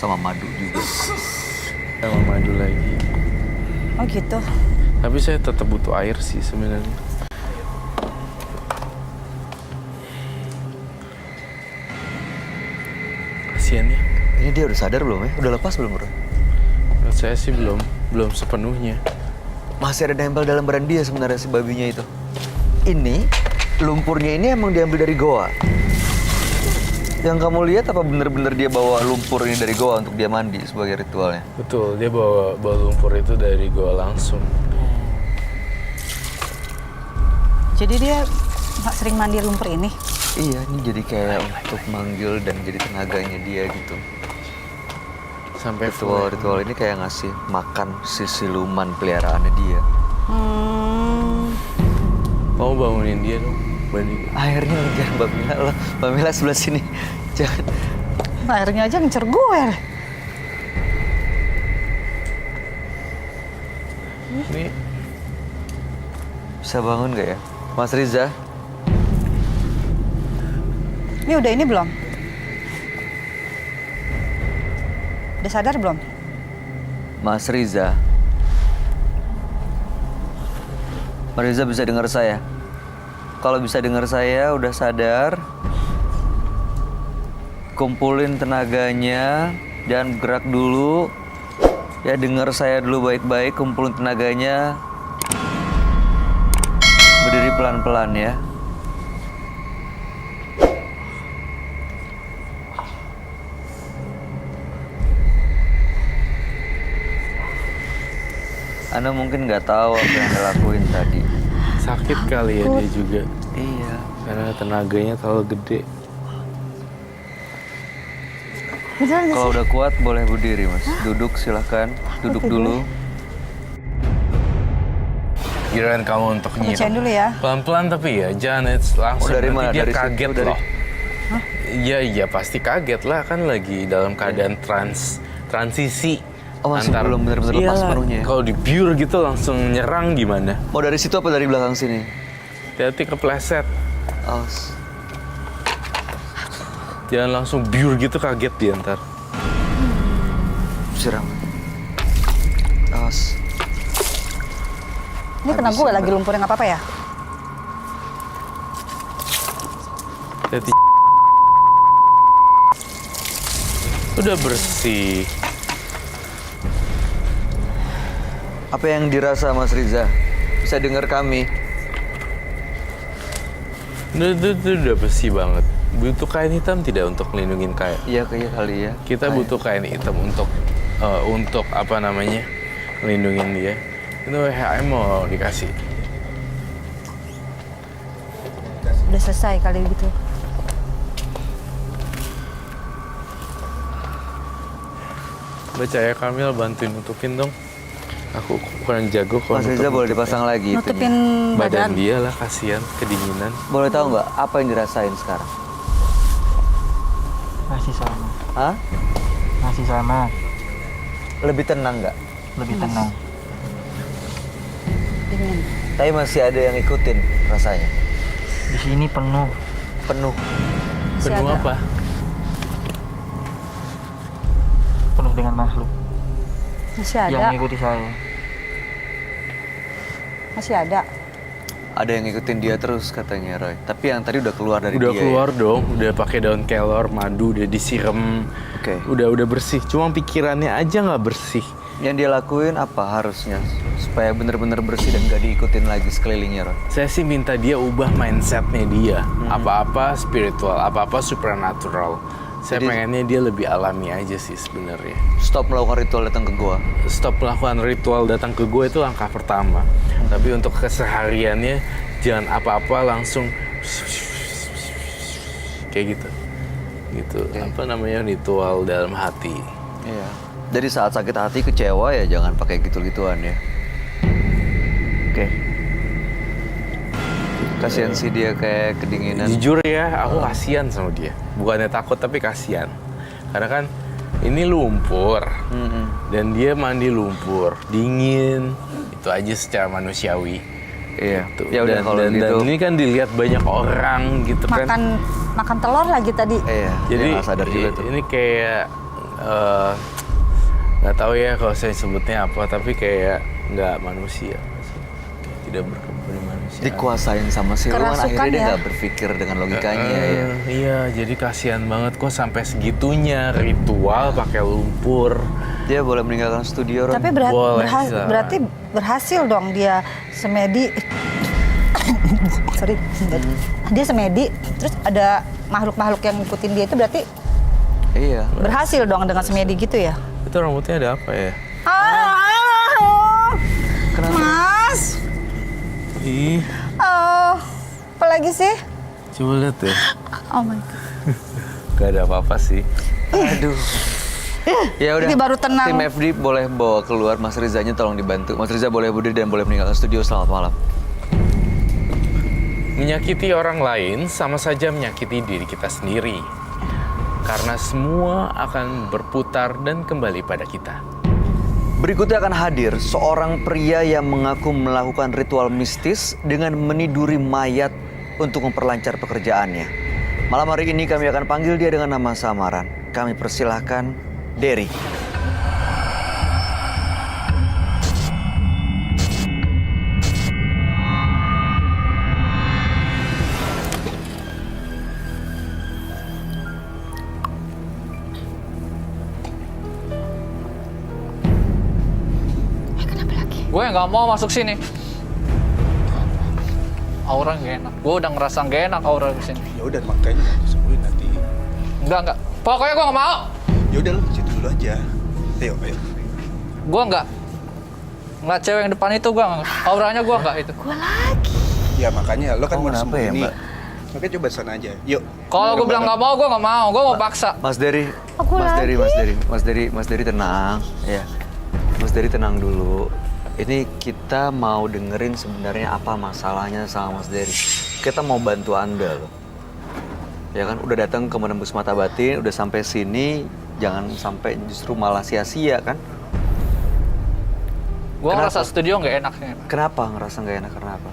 sama madu juga. Sama madu lagi. Oh gitu. Tapi saya tetap butuh air sih sebenarnya. Kasian ya. Ini dia udah sadar belum ya? Udah lepas belum, bro? Menurut saya sih belum sepenuhnya. Masih ada nempel dalam badan dia sebenarnya si babinya itu. Ini, lumpurnya ini emang diambil dari goa. Yang kamu lihat apa bener-bener dia bawa lumpur ini dari goa untuk dia mandi sebagai ritualnya? Betul, dia bawa lumpur itu dari goa langsung. Jadi dia sering mandi lumpur ini? Iya, ini jadi kayak untuk manggil dan jadi tenaganya dia gitu. Sampai Ritual ini kayak ngasih makan si siluman peliharaannya dia. Kamu bangunin dia dong, banding. Akhirnya ngejar Mbak Mila loh. Mbak Mila sebelah sini. Jangan. Airnya aja ngincer gue. Ini Bisa bangun gak ya? Mas Riza? Ini udah ini belum? Udah sadar belum? Mas Riza? Mas Riza bisa dengar saya? Kalau bisa dengar saya, udah sadar. Kumpulin tenaganya, jangan gerak dulu. Ya dengar saya dulu baik-baik, kumpulin tenaganya. Berdiri pelan-pelan ya. Anda mungkin nggak tahu apa yang Anda lakuin tadi. sakit kali ya dia juga. Iya. Karena tenaganya terlalu gede. Beneran nggak Kalau sih? udah kuat boleh berdiri, Mas. Duduk silahkan. Duduk dulu. Giliran kamu untuk Bacain nyiram. dulu ya. Pelan-pelan tapi ya, jangan langsung. Oh, dari nanti mana? dia Dari situ, kaget dari- loh. Iya pasti kaget lah, kan lagi dalam keadaan transisi. Oh, masih belum benar-benar lepas Iyalah, sepenuhnya ya? Kalau di pure gitu langsung nyerang gimana? Mau dari situ apa dari belakang sini? Hati-hati kepleset. Aus. Jangan langsung pure gitu, kaget dia ntar. Siram. Aus. Ini kena gue lagi lumpurnya nggak apa-apa ya? Hati-hati. Udah bersih. Apa yang dirasa Mas Riza? Bisa dengar kami? Udah bersih banget. Butuh kain hitam tidak untuk melindungi kain? Iya kali ya. Kita butuh kain hitam untuk apa namanya, melindungi dia. Itu WHM mau dikasih. Udah selesai kali gitu. Baca ya Kamil, bantuin nutupin dong. Aku kurang jago kalau Mas Riza boleh dipasang lagi Nutupin itunya. badan badan. dia lah, kasihan kedinginan. Boleh tahu nggak apa yang dirasain sekarang? Masih sama, Hah? masih sama, Lebih tenang nggak? lebih tenang. Dingin. Tapi masih ada yang ikutin rasanya. Di sini penuh, Penuh. Masih Penuh ada. apa? penuh dengan makhluk Masih yang ada. mengikuti saya. Masih ada. Ada yang ngikutin dia terus katanya Roy. Tapi yang tadi udah keluar dari Udah dia. keluar dong, udah pakai daun kelor, madu, udah disiram. Oke. Udah bersih. Cuma pikirannya aja nggak bersih. Yang dia lakuin apa harusnya supaya bener-bener bersih dan gak diikutin lagi sekelilingnya Roy? Saya sih minta dia ubah mindsetnya dia. Apa-apa spiritual, apa-apa supernatural. Saya Jadi- pengennya dia lebih alami aja sih sebenarnya. Stop melakukan ritual datang ke gua. Stop melakukan ritual datang ke gue itu langkah pertama. Tapi untuk kesehariannya jangan apa-apa langsung kayak gitu. Gitu. Oke. Apa namanya, ritual dalam hati. Iya. Jadi saat sakit hati kecewa ya jangan pakai gitu-gituan ya. Oke. Kasihan sih dia kayak kedinginan. Jujur ya, aku kasihan sama dia. Bukannya takut tapi kasihan. Karena kan ini lumpur. Dan dia mandi lumpur, dingin. Itu aja secara manusiawi. Iya. Tuh. Ya udah kalau dan gitu. ini kan dilihat banyak orang gitu kan. Makan telur lagi tadi. Iya. Jadi dia nggak sadar juga tuh. ini kayak nggak tahu ya kalau saya sebutnya apa, tapi kayak nggak manusia, kayak tidak berkembang manusia. Dikuasain sama siluman, Kerasukan akhirnya dia ya? nggak berpikir dengan logikanya ya. Iya, jadi kasihan banget kok sampai segitunya ritual pakai lumpur. Dia boleh meninggalkan studio, Ron. Tapi Boleh, Sa. berarti berhasil dong dia semedi. Sorry. Dia semedi, terus ada makhluk-makhluk yang ngikutin dia itu berarti Iya. berhasil dong dengan semedi gitu ya? Itu rambutnya ada apa ya? Kenapa? Mas, Ih, apa lagi sih? coba lihat deh. Oh my God. Gak ada apa-apa sih. Aduh. Ya udah. Ini baru tenang. Tim FD boleh bawa keluar, Mas Rizanya tolong dibantu. Mas Riza boleh berdiri dan boleh meninggalkan studio. Selamat malam. Menyakiti orang lain sama saja menyakiti diri kita sendiri. Karena semua akan berputar dan kembali pada kita. Berikutnya akan hadir seorang pria yang mengaku melakukan ritual mistis dengan meniduri mayat untuk memperlancar pekerjaannya. Malam hari ini kami akan panggil dia dengan nama samaran. Kami persilahkan Derry. Gue nggak mau masuk sini. Aura nggak enak. Gue udah ngerasa nggak enak aura di sini. Ya udah makanya sembuhin nanti. Enggak. Pokoknya gue nggak mau. Ya udah lu ke situ dulu aja. Ayo. Gue nggak cewek yang depan itu gue. Auranya gue nggak itu. Ya makanya lo kan Oh, mau kenapa ya, sembuhin nih. Mbak? Makanya coba sana aja. Yuk. Kalau gue bilang nggak mau, gue nggak mau. Gue mau paksa. Mas Derry, Mas Derry tenang. Ya, Mas Derry tenang dulu. Ini kita mau dengerin sebenarnya apa masalahnya sama Mas Derry. Kita mau bantu Anda loh. Ya kan, udah datang ke Menembus Mata Batin, udah sampai sini, jangan sampai justru malah sia-sia kan? Gue Kenapa? ngerasa studio nggak enak. Kenapa ngerasa nggak enak? Kenapa?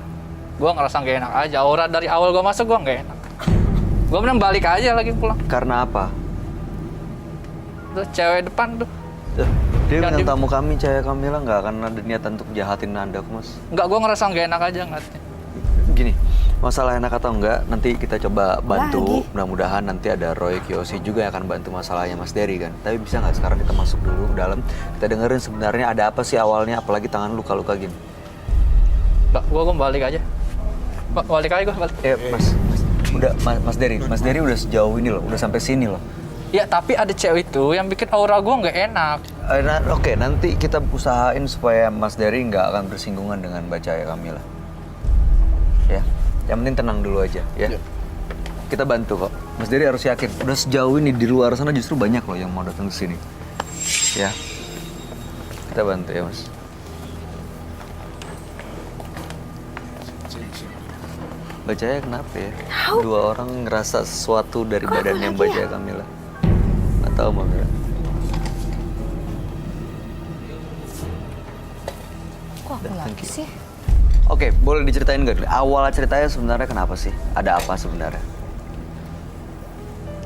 Gue ngerasa nggak enak aja. Aura dari awal gue masuk gue nggak enak. Gue mending balik aja lagi pulang. Karena apa? Tuh cewek depan tuh. Dia Yang bilang di- tamu kami, Cahaya Kamila, nggak akan ada niatan untuk jahatin Anda, Mas. Nggak, gue ngerasa nggak enak aja ngeliatnya. Gini, masalah enak atau enggak, nanti kita coba bantu. Lagi. Mudah-mudahan nanti ada Roy Kiyoshi juga yang akan bantu masalahnya Mas Derry kan. Tapi bisa nggak sekarang kita masuk dulu ke dalam, kita dengerin sebenarnya ada apa sih awalnya, apalagi tangan luka-luka gini. Nggak, gue balik aja. Balik aja gue balik. Mas Derry udah sejauh ini loh, udah sampai sini loh. Ya tapi ada cewek itu yang bikin aura gue nggak enak. Oke, nanti kita usahain supaya Mas Derry nggak akan bersinggungan dengan Mbak Cahaya Kamila. Ya, yang penting tenang dulu aja ya. Kita bantu kok. Mas Derry harus yakin. Udah sejauh ini di luar sana justru banyak loh yang mau datang ke sini. Ya, kita bantu ya Mas. Mbak Cahaya kenapa ya? Dua orang ngerasa sesuatu dari badannya Mbak Cahaya Kamila. Nggak tahu Mbak Mila. Kok aku Thank lagi you. sih? Oke, boleh diceritain nggak? Awal ceritanya sebenarnya kenapa sih? Ada apa sebenarnya?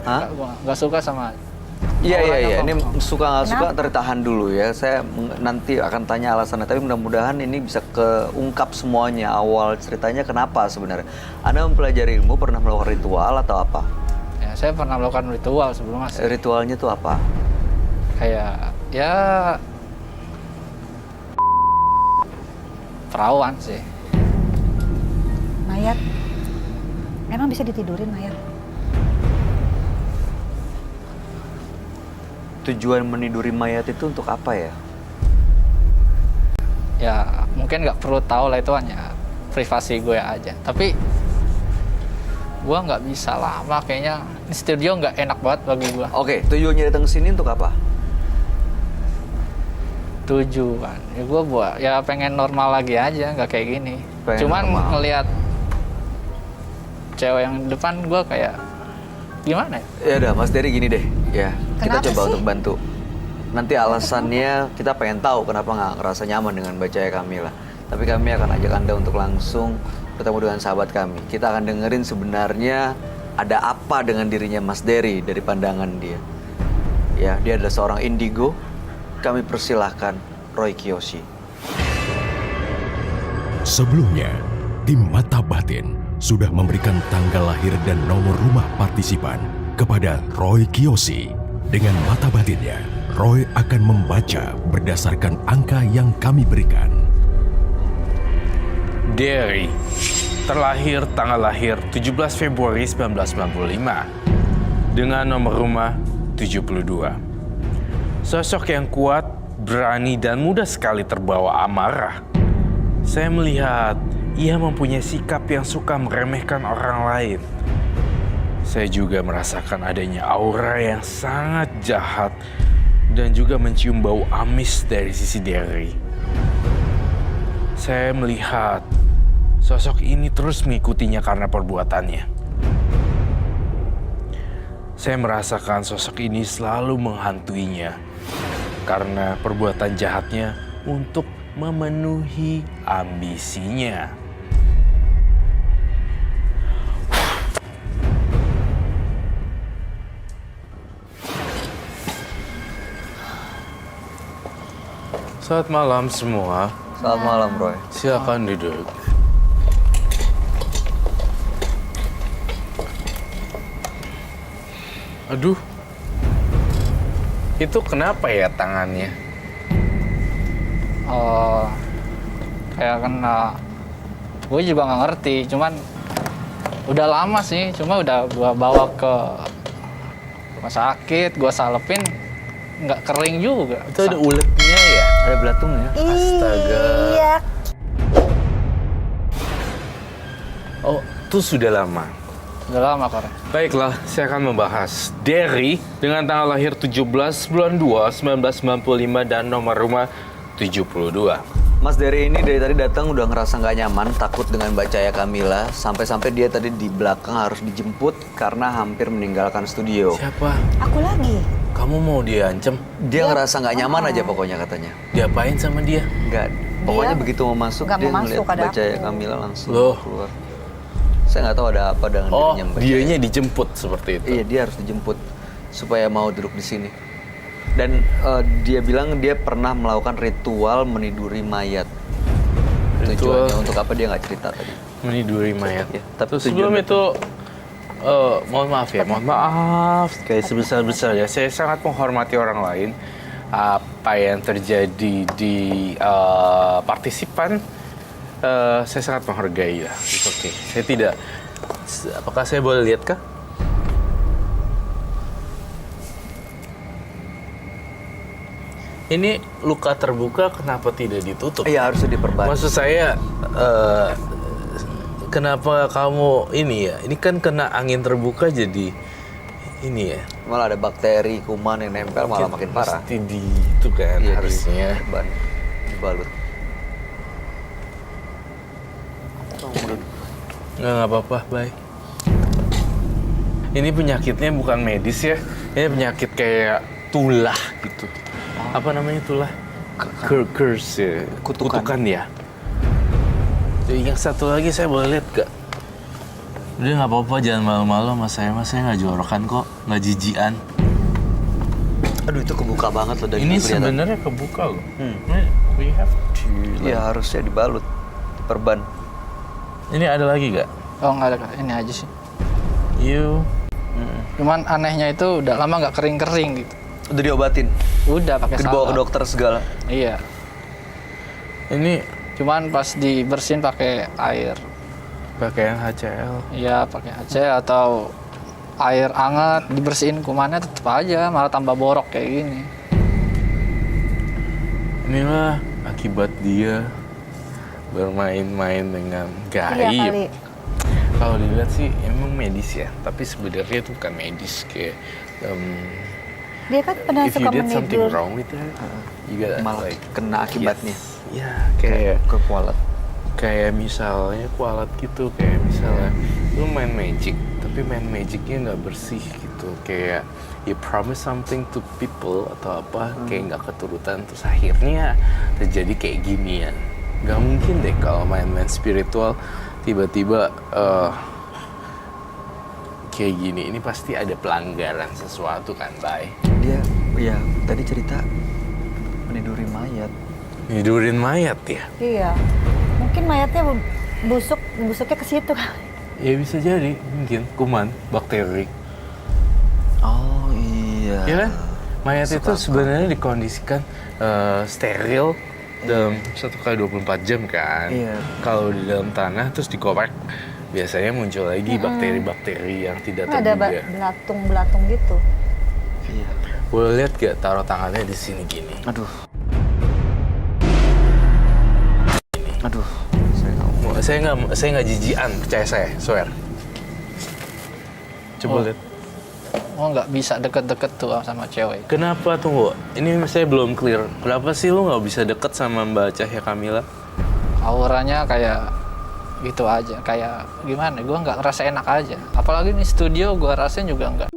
Hah? Gue nggak suka sama. Iya. Awalnya Ini kok. suka nggak suka tertahan dulu ya. Saya nanti akan tanya alasannya. Tapi mudah-mudahan ini bisa keungkap semuanya. Awal ceritanya kenapa sebenarnya? Anda mempelajari ilmu, pernah melakukan ritual atau apa? Ya saya pernah melakukan ritual sebelum masuk. Ritualnya tuh apa? Kayak ya perawan sih. Mayat. Emang bisa ditidurin mayat? Tujuan meniduri mayat itu untuk apa ya? Ya mungkin nggak perlu tahu lah, itu hanya privasi gue aja. Tapi gue nggak bisa lama kayaknya. Ini studio nggak enak banget bagi gue. Oke, tujuannya datang ke sini untuk apa? Tujuan ya gue buat ya pengen normal lagi aja, nggak kayak gini. Pengen Cuman normal. ngelihat cewek yang depan gue kayak gimana ya? Ya udah, Mas Derry gini deh, ya kita Kenapa coba sih? untuk bantu. Nanti alasannya kita pengen tahu kenapa nggak ngerasa nyaman dengan Mbak Cahaya Kamila. Tapi kami akan ajak Anda untuk langsung ketemu dengan sahabat kami. Kita akan dengerin sebenarnya ada apa dengan dirinya Mas Derry dari pandangan dia. Ya, dia adalah seorang indigo. Kami persilahkan Roy Kiyoshi. Sebelumnya, tim Mata Batin sudah memberikan tanggal lahir dan nomor rumah partisipan kepada Roy Kiyoshi. Dengan mata batinnya, Roy akan membaca berdasarkan angka yang kami berikan. Derry, terlahir tanggal lahir 17 Februari 1995 dengan nomor rumah 72. Sosok yang kuat, berani dan mudah sekali terbawa amarah. Saya melihat ia mempunyai sikap yang suka meremehkan orang lain. Saya juga merasakan adanya aura yang sangat jahat dan juga mencium bau amis dari sisi Derry. Saya melihat sosok ini terus mengikutinya karena perbuatannya. Saya merasakan sosok ini selalu menghantuinya karena perbuatan jahatnya untuk memenuhi ambisinya. Selamat malam semua. Selamat malam, Roy. Silakan duduk. Aduh, itu kenapa ya tangannya? Kayak kena, gue juga nggak ngerti, cuman udah lama sih, cuma udah gue bawa ke rumah sakit, gue salepin, nggak kering juga. Itu ada uletnya ya? Ada belatungnya. Astaga. Iya. Oh, itu sudah lama. Udah lama kok. Baiklah, saya akan membahas Derry dengan tanggal lahir 17 bulan 2 1995 dan nomor rumah 72. Mas Derry ini dari tadi datang udah ngerasa nggak nyaman, takut dengan Mbak Cahaya Kamila. Sampai-sampai dia tadi di belakang harus dijemput karena hampir meninggalkan studio. Siapa? Aku lagi. Kamu mau diancam? Dia ngerasa nggak nyaman aja pokoknya katanya. Diapain sama dia? Nggak, pokoknya begitu mau masuk nggak dia mau ngeliat masuk, ada Mbak Cahaya aku. Kamila langsung Loh. keluar. Saya nggak tahu ada apa dengan Oh, dirinya Mbak dianya dijemput seperti itu. Iya, dia harus dijemput supaya mau duduk di sini. Dan dia bilang dia pernah melakukan ritual meniduri mayat. Ritual? Tujuannya untuk apa dia nggak cerita tadi. Meniduri mayat. Iya, tapi Terus sebelum tujuannya- itu, mohon maaf ya, mohon maaf. Kayak sebesar-besarnya, saya sangat menghormati orang lain. Apa yang terjadi di partisipan, saya sangat menghargai lah. It's okay. Saya tidak. Apakah saya boleh lihat kah? Ini luka terbuka, kenapa tidak ditutup? Iya, harusnya diperban. Maksud saya, kenapa kamu ini ya? Ini kan kena angin terbuka jadi ini ya. Malah ada bakteri, kuman yang nempel malah makin parah. Mesti di itu kan Iya, harusnya. diperban, dibalut. Nggak apa-apa, baik. Ini penyakitnya bukan medis ya. Ini penyakit kayak tulah gitu. Apa namanya tulah? Curse ya. Kutukan. Ya. Jadi yang satu lagi saya boleh lihat gak? Udah nggak apa-apa, jangan malu-malu sama saya. Mas, saya nggak jorokan kok, nggak jijian. Aduh, itu kebuka banget loh dari Ini kelihatan. sebenarnya kebuka loh. We have to. Iya, harusnya dibalut, diperban. Ini ada lagi gak? Oh nggak ada, Kak. Ini aja sih. You. Cuman anehnya itu udah lama nggak kering-kering gitu. Udah diobatin, Udah pakai dibawa ke salep. dokter segala. Iya. Ini Cuman pas dibersihin pakai air. pakaian HCL. Iya, pakai AC atau air hangat dibersihin kumannya tetap aja malah tambah borok kayak gini. Inilah akibat dia bermain-main dengan Iya gaib. kali. Kalau dilihat sih emang medis ya, tapi sebenarnya itu bukan medis kayak Dia kan pernah if you suka did something menidur. wrong with that, you gotta Malah like kena akibatnya. yes. Ya, kayak Kekualat. kayak misalnya kualat gitu, kayak misalnya lu main magic, tapi main magicnya nggak bersih gitu, kayak you promise something to people atau apa, kayak nggak keturutan, terus akhirnya terjadi kayak ginian. Nggak mungkin deh kalau main-main spiritual tiba-tiba kayak gini. Ini pasti ada pelanggaran sesuatu kan, Bay? Dia Iya, tadi cerita meniduri mayat. Nidurin mayat ya? Iya. Mungkin mayatnya busuknya ke situ. Ya bisa jadi, mungkin kuman, bakteri. Oh iya. Ya kan? Mayat Masuk itu akal. sebenarnya dikondisikan steril dalam 1 kali 24 jam kan. Iya. Kalau di dalam tanah terus dikorek, biasanya muncul lagi bakteri-bakteri yang tidak Kan ada terduga. belatung-belatung gitu. Iya. Boleh lihat gak taruh tangannya di sini gini? Aduh. Aduh. Saya nggak mau. Saya nggak jijian, percaya saya, swear. Coba Oh. lihat. Oh nggak bisa deket-deket tuh sama cewek. Kenapa tunggu? Ini saya belum clear. Kenapa sih lu nggak bisa deket sama Mbak Cahya Kamila? Auranya kayak gitu aja, kayak gimana? Gue nggak ngerasa enak aja. Apalagi di studio gue rasain juga nggak